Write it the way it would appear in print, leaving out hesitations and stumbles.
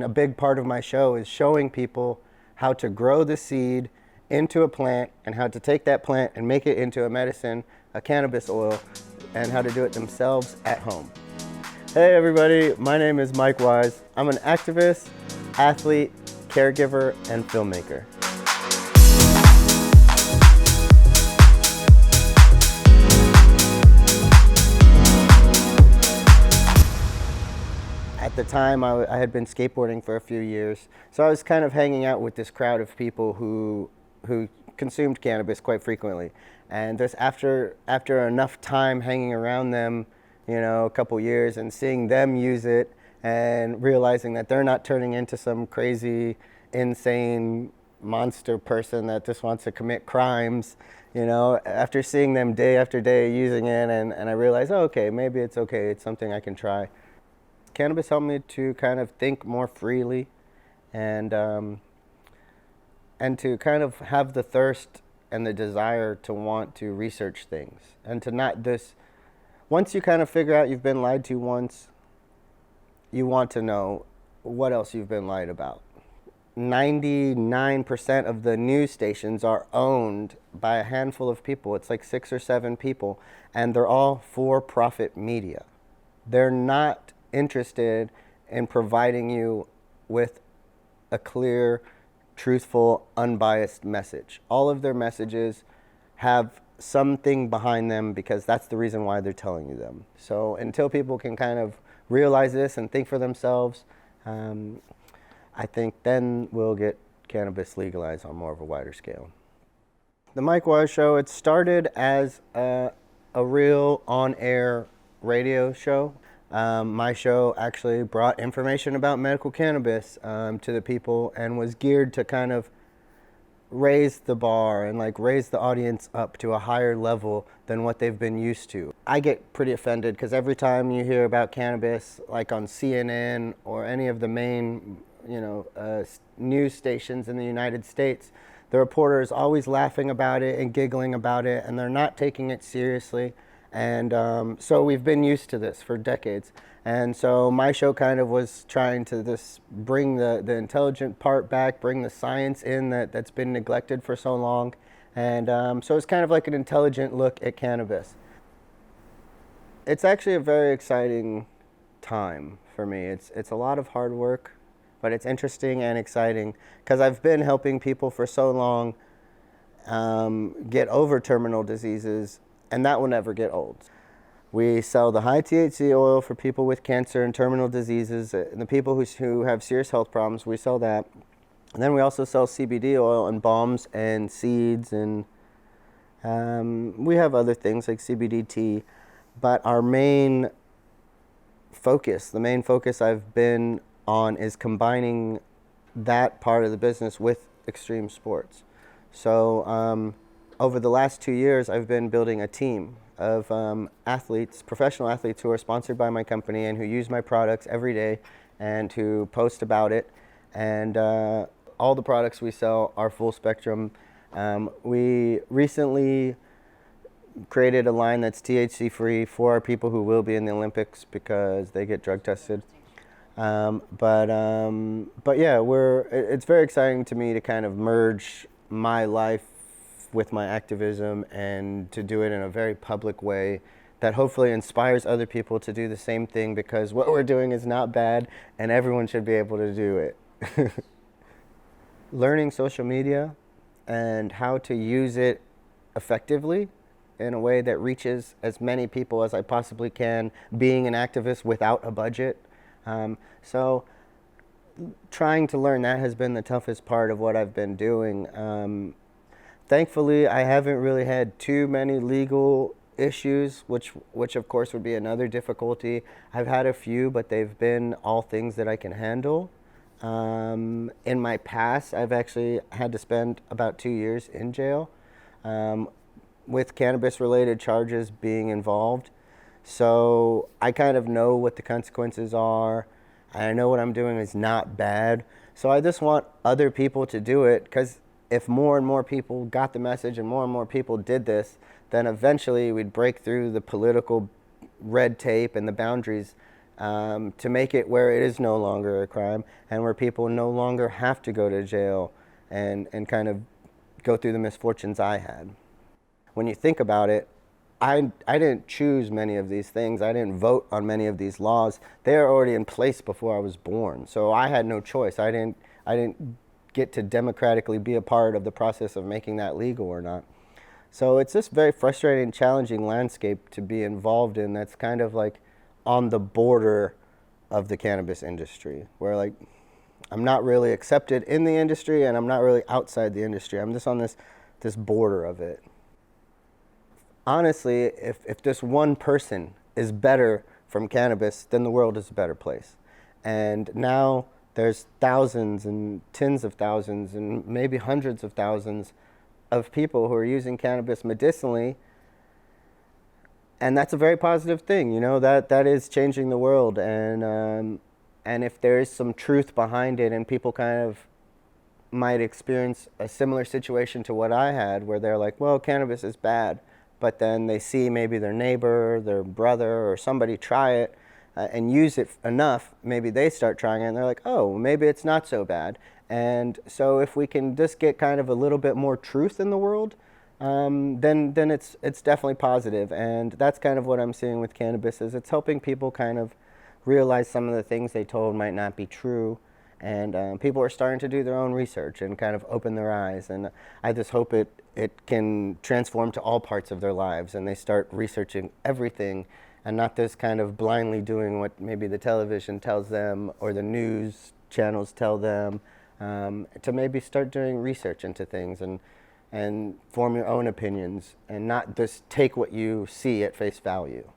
A big part of my show is showing people how to grow the seed into a plant and how to take that plant and make it into a medicine, a cannabis oil, and how to do it themselves at home. Hey everybody, my name is Mike Wise. I'm an activist, athlete, caregiver, and filmmaker. At the time, I had been skateboarding for a few years, so I was kind of hanging out with this crowd of people who consumed cannabis quite frequently. And just after enough time hanging around them, you know, a couple years, and seeing them use it and realizing that they're not turning into some crazy, insane monster person that just wants to commit crimes, you know, after seeing them day after day using it, and I realized, oh, okay, maybe it's okay, it's something I can try. Cannabis helped me to kind of think more freely and to kind of have the thirst and the desire to want to research things and to not this. Once you kind of figure out you've been lied to once, you want to know what else you've been lied about. 99% of the news stations are owned by a handful of people. It's like 6 or 7 people, and they're all for-profit media. They're not interested in providing you with a clear, truthful, unbiased message. All of their messages have something behind them because that's the reason why they're telling you them. So until people can kind of realize this and think for themselves, I think then we'll get cannabis legalized on more of a wider scale. The Mike Wise Show, it started as a real on-air radio show. My show actually brought information about medical cannabis to the people and was geared to kind of raise the bar and like raise the audience up to a higher level than what they've been used to. I get pretty offended because every time you hear about cannabis, like on CNN or any of the main, news stations in the United States, the reporter is always laughing about it and giggling about it, and they're not taking it seriously. And so we've been used to this for decades. And so my show kind of was trying to bring the intelligent part back, bring the science in that's been neglected for so long. And so it's kind of like an intelligent look at cannabis. It's actually a very exciting time for me. It's a lot of hard work, but it's interesting and exciting because I've been helping people for so long get over terminal diseases, and that will never get old. We sell the high THC oil for people with cancer and terminal diseases, and the people who have serious health problems, we sell that. And then we also sell CBD oil and balms and seeds, and we have other things like CBD tea. But our main focus, the main focus I've been on, is combining that part of the business with extreme sports. So over the last 2 years, I've been building a team of athletes, professional athletes who are sponsored by my company and who use my products every day and who post about it. And all the products we sell are full spectrum. We recently created a line that's THC free for our people who will be in the Olympics because they get drug tested. But yeah, it's very exciting to me to kind of merge my life with my activism and to do it in a very public way that hopefully inspires other people to do the same thing, because what we're doing is not bad and everyone should be able to do it. Learning social media and how to use it effectively in a way that reaches as many people as I possibly can, being an activist without a budget. So trying to learn that has been the toughest part of what I've been doing. Thankfully, I haven't really had too many legal issues, which of course would be another difficulty. I've had a few, but they've been all things that I can handle. In my past, I've actually had to spend about 2 years in jail with cannabis-related charges being involved. So I kind of know what the consequences are. I know what I'm doing is not bad. So I just want other people to do it, because if more and more people got the message and more people did this, then eventually we'd break through the political red tape and the boundaries to make it where it is no longer a crime and where people no longer have to go to jail and kind of go through the misfortunes I had. When you think about it, I didn't choose many of these things. I didn't vote on many of these laws. They are already in place before I was born. So I had no choice. I didn't get to democratically be a part of the process of making that legal or not. So it's this very frustrating, challenging landscape to be involved in that's kind of like on the border of the cannabis industry, where like I'm not really accepted in the industry and I'm not really outside the industry. I'm just on this border of it. Honestly, if this one person is better from cannabis, then the world is a better place. And now there's thousands and tens of thousands and maybe hundreds of thousands of people who are using cannabis medicinally. And that's a very positive thing, you know, that is changing the world. And if there is some truth behind it and people kind of might experience a similar situation to what I had, where they're like, well, cannabis is bad, but then they see maybe their neighbor, their brother, or somebody try it and use it enough, maybe they start trying it and they're like, oh, maybe it's not so bad. And so if we can just get kind of a little bit more truth in the world, then it's definitely positive. And that's kind of what I'm seeing with cannabis, is it's helping people kind of realize some of the things they told might not be true. And people are starting to do their own research and kind of open their eyes. And I just hope it can transform to all parts of their lives and they start researching everything and not just kind of blindly doing what maybe the television tells them or the news channels tell them, to maybe start doing research into things and form your own opinions and not just take what you see at face value.